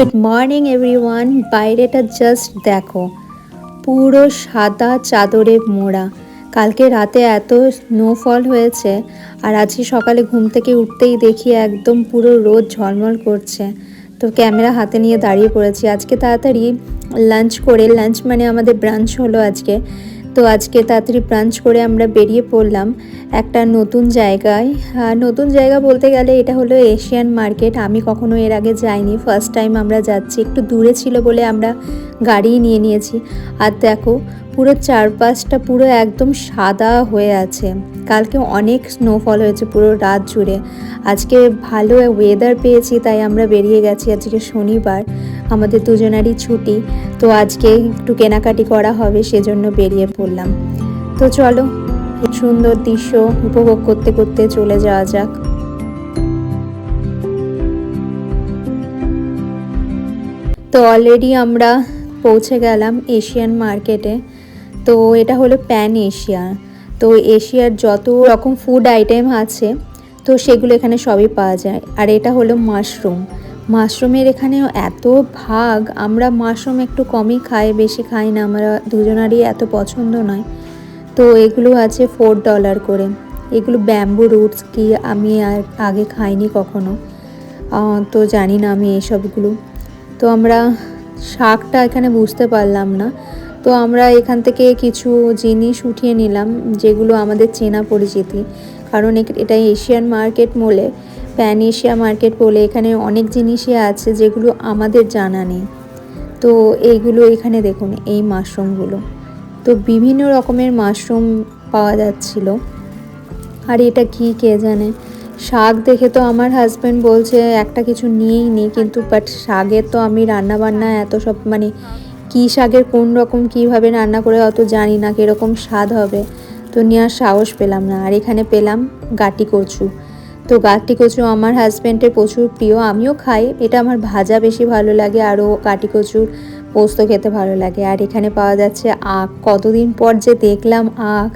Good morning everyone. বাইরেটা just দেখো, পুরো সাদা চাদরে মোড়া। কালকে রাতে এত স্নোফল হয়েছে, আর আজকে সকালে ঘুম থেকে উঠতেই দেখি একদম পুরো রোদ ঝলমল করছে। তো ক্যামেরা হাতে নিয়ে দাঁড়িয়ে পড়েছি। আজকে তাড়াতাড়ি লাঞ্চ করে, লাঞ্চ মানে আমাদের ব্রাঞ্চ হলো আজকে। তো আজকে তাড়াতাড়ি ব্রাঞ্চ করে আমরা বেরিয়ে পড়লাম একটা নতুন জায়গায়। নতুন জায়গা বলতে গেলে এটা হলো এশিয়ান মার্কেট। আমি কখনো এর আগে যাইনি, ফার্স্ট টাইম আমরা যাচ্ছি। একটু দূরে ছিল বলে আমরা গাড়ি নিয়ে নিয়েছি। আর দেখো, পুরো চারপাশটা পুরো একদম সাদা হয়ে আছে। কালকে অনেক স্নোফল হয়েছে পুরো রাত জুড়ে। আজকে ভালো ওয়েদার পেয়েছি, তাই আমরা বেরিয়ে গেছি। আজকে শনিবার, আমাদের দুজনারই ছুটি। তো আজকে একটু কেনাকাটি করা হবে, সেজন্য বেরিয়ে পড়লাম। তো চলো, সুন্দর দৃশ্য উপভোগ করতে করতে চলে যাওয়া যাক। তো অলরেডি আমরা পৌঁছে গেলাম এশিয়ান মার্কেটে। তো এটা হলো প্যান এশিয়া। তো এশিয়ার যত রকম ফুড আইটেম আছে, তো সেগুলো এখানে সবই পাওয়া যায়। আর এটা হলো মাশরুম। মাশরুমের এখানেও এত ভাগ। আমরা মাশরুম একটু কমই খাই, বেশি খাই না, আমরা দুজনারই এত পছন্দ নয়। তো এগুলো আছে $4 করে। এগুলো ব্যাম্বু রুটস কি, আমি আর আগে খাইনি কখনো, তো জানি না আমি এসবগুলো। তো আমরা শাকটা এখানে বুঝতে পারলাম না। তো আমরা এখান থেকে কিছু জিনিস উঠিয়ে নিলাম, যেগুলো আমাদের চেনা পরিচিতি। কারণ এটা এশিয়ান মার্কেট বলে, প্যান এশিয়া মার্কেট বলে, এখানে অনেক জিনিসই আছে যেগুলো আমাদের জানা নেই। তো এইগুলো এখানে দেখুন, এই মাশরুমগুলো, তো বিভিন্ন রকমের মাশরুম পাওয়া যাচ্ছিল। আর এটা কি কে জানে। শাক দেখে তো আমার হাজব্যান্ড বলছে একটা কিছু নিয়েই নি, কিন্তু বাট শাকের তো আমি রান্না বান্না এত সব মানে কী শাকের কোন রকম কীভাবে রান্না করে অত জানি না, কীরকম স্বাদ হবে, তো নেওয়ার সাহস পেলাম না। আর এখানে পেলাম গাটি কচু। তো গাটি কচু আমার হাজব্যান্ডের প্রচুর প্রিয়, আমিও খাই। এটা আমার ভাজা বেশি ভালো লাগে, আরও গাটি কচুর পোস্ত খেতে ভালো লাগে। আর এখানে পাওয়া যাচ্ছে আখ। কতদিন পর যে দেখলাম আখ,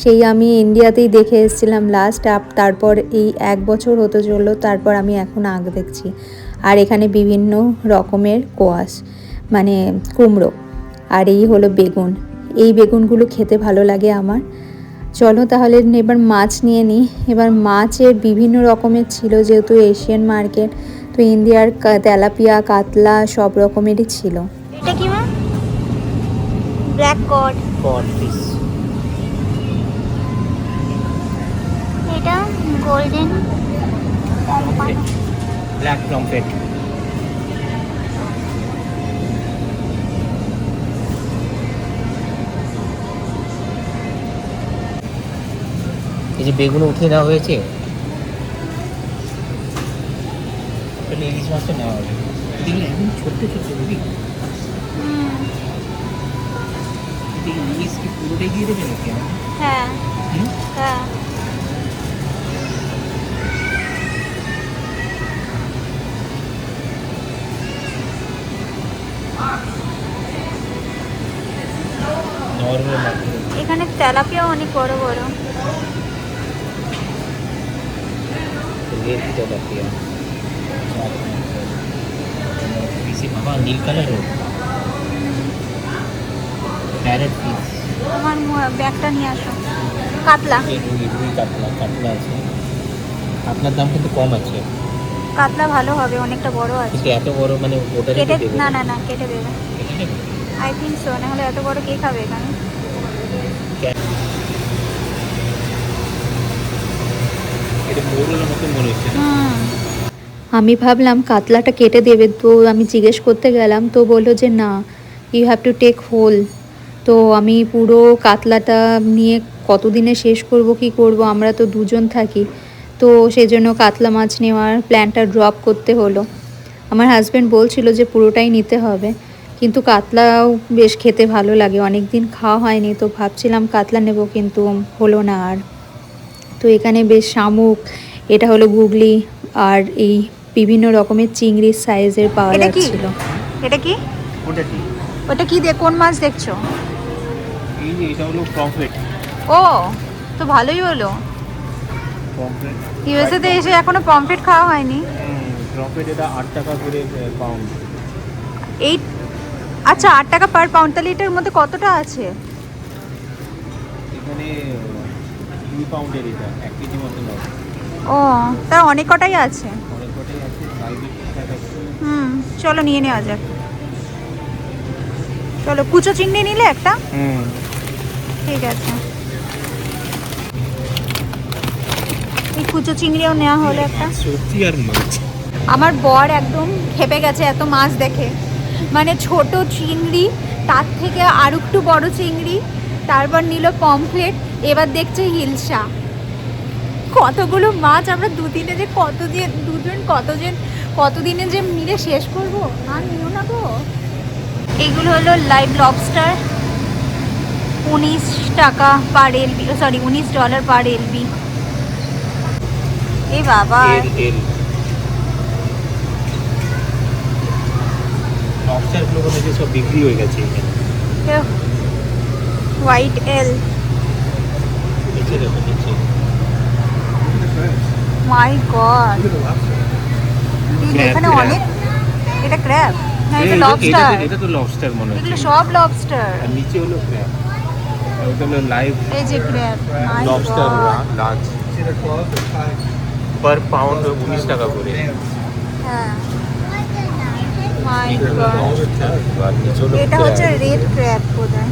সেই আমি ইন্ডিয়াতেই দেখে এসেছিলাম লাস্ট। তারপর এই 1 বছর হতে চললো, তারপর আমি এখন আখ দেখছি। আর এখানে বিভিন্ন রকমের কোয়াশ, মানে কুমড়ো। আর এই হলো বেগুন। এই বেগুনগুলো খেতে ভালো লাগে আমার। চলো তাহলে এবার মাছ নিয়ে নিই। এবার মাছের বিভিন্ন রকমের ছিল, যেহেতু এশিয়ান মার্কেট, তো ইন্ডিয়ার তেলাপিয়া, কাতলা সব রকমেরই ছিল। এটা কি মা? Black cod. Cod fish. এটা গোল্ডেন ব্ল্যাক পমফ্রেট। এই যে বেগুন উঠিয়ে নেওয়া হয়েছে, ইলিশ মাছটা নেওয়া হবে। এদিকে একদম ছোট্ট ছোট্ট দিদি, ইলিশ কি পুরোটাই দিয়ে দেবে নাকি? হ্যাঁ হ্যাঁ। এখানে তেলাপিয়া অনেক বড় বড়। তেলাপিয়া বাবা, নীল কালারের প্যারেট ফিশ। তোমার ব্যাগটা নিয়ে আসো। কাতলা, রুই কাতলা, কাতলা আছে। কাতলার দাম কিন্তু কম আছে। কাতলা ভালো হবে, অনেকটা বড় আছে। কিন্তু এত বড় মানে ওটা কেটে দেবে না না না কেটে দেবে, কেটে দেবে। আই থিঙ্ক সো, না হলে এত বড় কে খাবে এখানে। এটা মোরলের মতো মনে হচ্ছে না? আমি ভাবলাম কাতলাটা কেটে দেবে, তো আমি জিজ্ঞেস করতে গেলাম, তো বললো যে না, you have to take whole. তো আমি পুরো কাতলাটা নিয়ে কতদিনে শেষ করব কি করব, আমরা তো দুজন থাকি। তো সেই জন্য কাতলা মাছ নেওয়ার প্ল্যানটা ড্রপ করতে হলো। আমার হাজব্যান্ড বলছিল যে পুরোটাই নিতে হবে, কিন্তু কাতলাও বেশ খেতে ভালো লাগে, অনেক দিন খাওয়া হয়নি, তো ভাবছিলাম কাতলা নেব, কিন্তু হলো না আর। তো এখানে বেশ শামুক, এটা হলো গুগলি, আর এই বিভিন্ন রকমের চিংড়ির সাইজের পাওয়া যাচ্ছিল। এটা কি? ওটা কি? ওটা কি কোন মাছ দেখছো? এই যে এটা হলো পমফ্রেট। ও, তো ভালোই হলো। পমফ্রেট ইউএসএ তে এসে এখনো পমফ্রেট খাওয়া হয়নি। পমফ্রেট এটা 8 টাকা করে পাউন্ড। এই আচ্ছা 8 টাকা পার পাউন্ড, তাহলে এটার মধ্যে কতটা আছে? এখানে 2 পাউন্ডের এটা 1 কেজি মতো লাগে। ও তা অনেক কটাই আছে। অনেক কটাই আছে, বাইরে টাকা। চলো নিয়ে নেওয়া যাক। চলো কুচো চিংড়ি নিলে একটা। ঠিক আছে, এই কুচো চিংড়িও নেওয়া হলো একটা। সবজি আর মাছ। আমার বর একদম খেপে গেছে এত মাছ দেখে, মানে ছোট চিংড়ি, তার থেকে আর একটু বড় চিংড়ি, তারপর নিল পমফ্লেট, এবার দেখছে হিলসা। কতগুলো মাছ আমরা দুদিনে যে কতদিনে যে মিলে শেষ করবো। আর নিও না গো। এগুলো হলো লাইভ লবস্টার, 19 টাকা per LB, sorry $19 per LB. এ বাবা, লবস্টার গুলো মনে সব বিক্রি হয়ে গেছে এখানে। হোয়াইট এল, নিচে দেখো নিচে। মাই গড, এখানে অনেক। এটা ক্র্যাব না, এটা লবস্টার। এটা তো লবস্টার মনে হচ্ছে। এগুলো সব লবস্টার। আর নিচে হলো ক্র্যাব, ওটা হলো লাইভ এই যে crab, my lobster god. Large, per pound 19 টাকা করে। হ্যাঁ, মাই এটা হলো গড। lobster, আর নিচে হলো এটা হচ্ছে crab। রেড ক্র্যাব বোধহয়।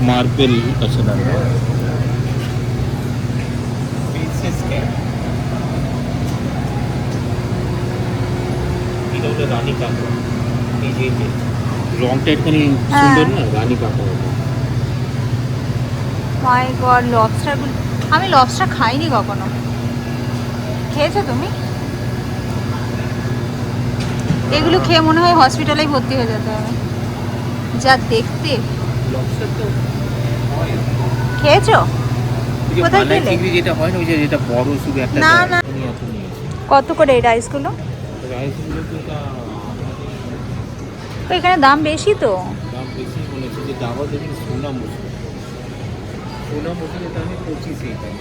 মার্বেল আছে না, প্রিন্সেস ক্যাপ। এটা হলো রানী কাঁকড়া। এই যে রংটা একটুখানি সুন্দর না, রানী কাঁকড়া। মাই গড, লবস্টারগুলো, আমি লবস্টার খাইনি কখনো। খেয়েছো তুমি? এগুলো খেয়ে মনে হয় হসপিটালেই ভর্তি হয়ে যেতে হবে, যা দেখতে। লবস্টার তো খেয়েছো? ওই যে কোথায় মালাই খেলে? চিংড়ি যেটা হয় না, ওই যে যেটা বড় শুধু একটা না, দেয়, না। উনি এত নিয়েছে। কত করে এই রাইসগুলো? রাইসগুলো তো তো এখানে দাম বেশি তো। দাম বেশি মনে হচ্ছে। যে দাবা দেখি সোনা মসুর, সোনা মসুরের দামে 25 এখানে।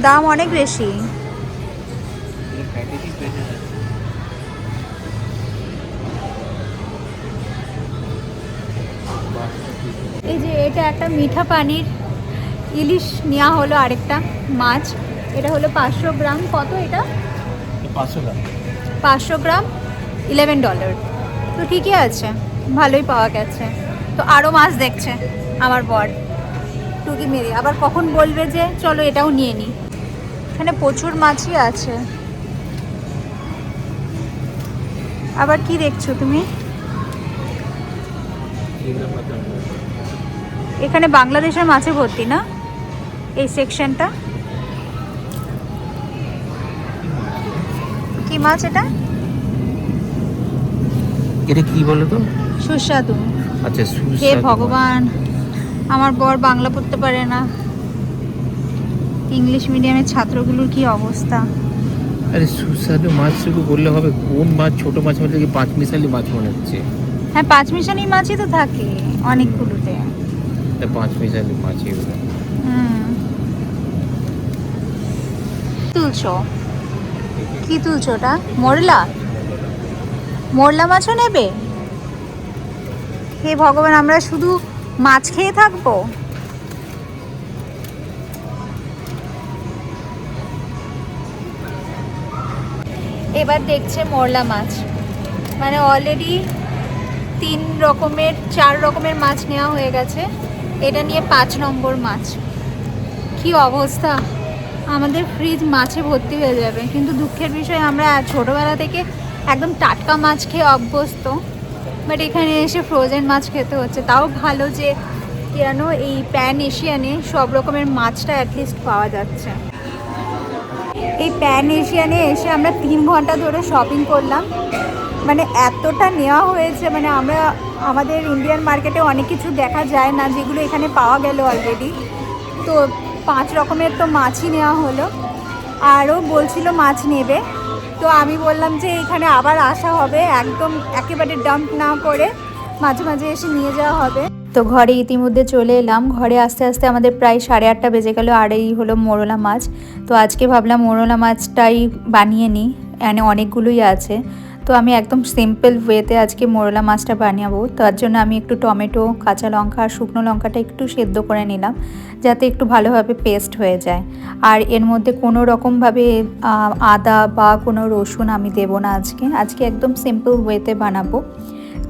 দাম অনেক বেশি। প্যাকেজিং বেশি। এই যে এটা একটা মিঠা পানির ইলিশ নেওয়া হলো, আরেকটা মাছ। এটা হলো 500 গ্রাম। কত এটা? 500 গ্রাম। 500 গ্রাম $11। তো ঠিকই আছে, ভালোই পাওয়া গেছে। তো আরও মাছ দেখছে আমার বর, টুকি মেরে। আবার কখন বলবে যে চলো এটাও নিয়ে নিই। এখানে প্রচুর মাছই আছে। আবার কি দেখছো তুমি? এখানে বাংলাদেশের মাছে ভর্তি না এই সেকশনটা? কি মাছ এটা? এটা কি বলো তো? সুস্বাদু। আচ্ছা, হে ভগবান, আমার বর বাংলা পড়তে পারে না। ইংলিশ মিডিয়ামের ছাত্রগুলোর কি অবস্থা। আরে সুস্বাদু মাছ শুধু বললে হবে? কোন মাছ? ছোট মাছ মধ্যে কি 5 মিশালি মাছ মনে হচ্ছে? হ্যাঁ, 5 মিশালি মাছই তো থাকে অনেকগুলোতে। 5 মিশালি মাছ এগুলো। তুলছো কি? তুলছো ওটা মোরলা? মোরলা মাছও নেবে? হে ভগবান, আমরা শুধু মাছ খেয়ে থাকবো। এবার দেখছে মোরলা মাছ, মানে অলরেডি 4 রকমের মাছ নেওয়া হয়ে গেছে। এটা নিয়ে 5 নম্বর মাছ। কি অবস্থা, আমাদের ফ্রিজ মাছে ভর্তি হয়ে যাবে। কিন্তু দুঃখের বিষয়, আমরা ছোটোবেলা থেকে একদম টাটকা মাছ খেয়ে অভ্যস্ত, বাট এখানে এসে ফ্রোজেন মাছ খেতে হচ্ছে। তাও ভালো যে কেন এই প্যান এশিয়ানে সব রকমের মাছটা অ্যাটলিস্ট পাওয়া যাচ্ছে। এই প্যান এশিয়ানে এসে আমরা 3 ঘন্টা ধরে শপিং করলাম, মানে এতটা নেওয়া হয়েছে। মানে আমাদের ইন্ডিয়ান মার্কেটে অনেক কিছু দেখা যায় না, যেগুলো এখানে পাওয়া গেল অলরেডি। তো 5 রকমের তো মাছই নেওয়া হলো। আরও বলছিল মাছ নেবে, তো আমি বললাম যে এখানে আবার আসা হবে, একদম একেবারে ডাম্প না করে মাঝে মাঝে এসে নিয়ে যাওয়া হবে। তো ঘরে ইতিমধ্যে চলে এলাম। ঘরে আস্তে আস্তে আমাদের প্রায় 8:30 বেজে গেল। আর এই হলো মোরলা মাছ। তো আজকে ভাবলাম মোরলা মাছটাই বানিয়ে নিই, মানে অনেকগুলোই আছে। তো আমি একদম সিম্পল ওয়েতে আজকে মোরলা মাছটা বানাবো। তার জন্য আমি একটু টমেটো, কাঁচা লঙ্কা আর শুকনো লঙ্কাটা একটু সেদ্ধ করে নিলাম, যাতে একটু ভালোভাবে পেস্ট হয়ে যায়। আর এর মধ্যে কোনো রকমভাবে আদা বা কোনো রসুন আমি দেবো না আজকে একদম সিম্পল ওয়েতে বানাবো।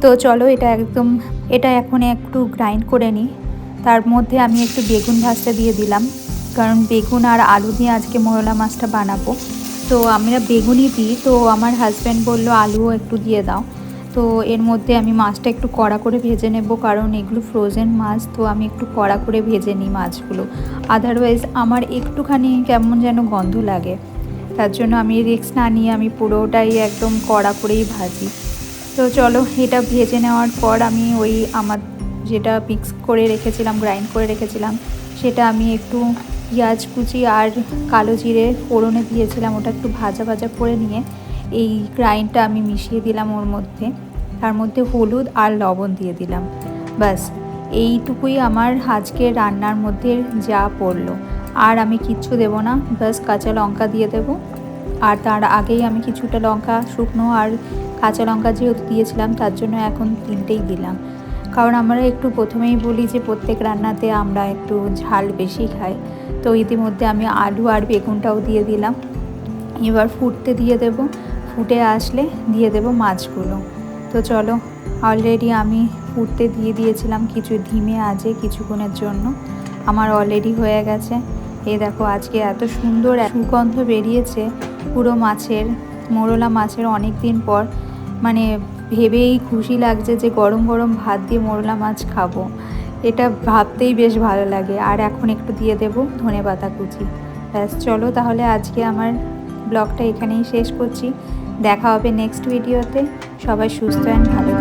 তো চলো এটা এখন একটু গ্রাইন্ড করে নিই। তার মধ্যে আমি একটু বেগুন ভাজতে দিয়ে দিলাম, কারণ বেগুন আর আলু দিয়ে আজকে মোরলা মাছটা বানাবো। তো আমরা বেগুনই দিই, তো আমার হাজব্যান্ড বললো আলুও একটু দিয়ে দাও। তো এর মধ্যে আমি মাছটা একটু কড়া করে ভেজে নেব, কারণ এগুলো ফ্রোজেন মাছ, তো আমি একটু কড়া করে ভেজে নিই মাছগুলো। আদারওয়াইজ আমার একটুখানি কেমন যেন গন্ধ লাগে, তার জন্য আমি রিস্ক না নিয়ে আমি পুরোটাই একদম কড়া করেই ভাজি। তো চলো, এটা ভেজে নেওয়ার পর আমি ওই আমার যেটা মিক্স করে রেখেছিলাম, গ্রাইন্ড করে রেখেছিলাম, সেটা আমি একটু পেঁয়াজ কুচি আর কালো জিরে ফোড়নে দিয়েছিলাম, ওটা একটু ভাজা ভাজা করে নিয়ে এই গ্রাইন্ডটা আমি মিশিয়ে দিলাম ওর মধ্যে। তার মধ্যে হলুদ আর লবণ দিয়ে দিলাম। ব্যাস এইটুকুই আমার আজকে রান্নার মধ্যে যা পড়লো। আর আমি কিচ্ছু দেবো না, ব্যাস কাঁচা লঙ্কা দিয়ে দেবো। আর তার আগেই আমি কিছুটা লঙ্কা শুকনো আর কাঁচা লঙ্কা যেহেতু দিয়েছিলাম, তার জন্য এখন 3টেই দিলাম। কারণ আমরা একটু প্রথমেই বলি যে প্রত্যেক রান্নাতে আমরা একটু ঝাল বেশি খাই। তো ইতিমধ্যে আমি আলু আর বেগুনটাও দিয়ে দিলাম। এবার ফুটতে দিয়ে দেব, ফুটে আসলে দিয়ে দেব মাছগুলো। তো চলো, অলরেডি আমি ফুটতে দিয়ে দিয়েছিলাম কিছু ধিমে আঁচে কিছুক্ষণের জন্য। আমার অলরেডি হয়ে গেছে। এই দেখো, আজকে এত সুন্দর সুগন্ধ বেরিয়েছে পুরো মাছের, মোরলা মাছের। অনেক দিন পর মানে ভেবেই খুশি লাগছে যে গরম গরম ভাত দিয়ে মোরলা মাছ খাবো। এটা ভাবতেই বেশ ভালো লাগে। আর এখন একটু দিয়ে দেব ধনেপাতা কুচি। ব্যাস চলো, তাহলে আজকে আমার ব্লগটা এখানেই শেষ করছি। দেখা হবে নেক্সট ভিডিওতে। সবাই সুস্থ অ্যান্ড ভালো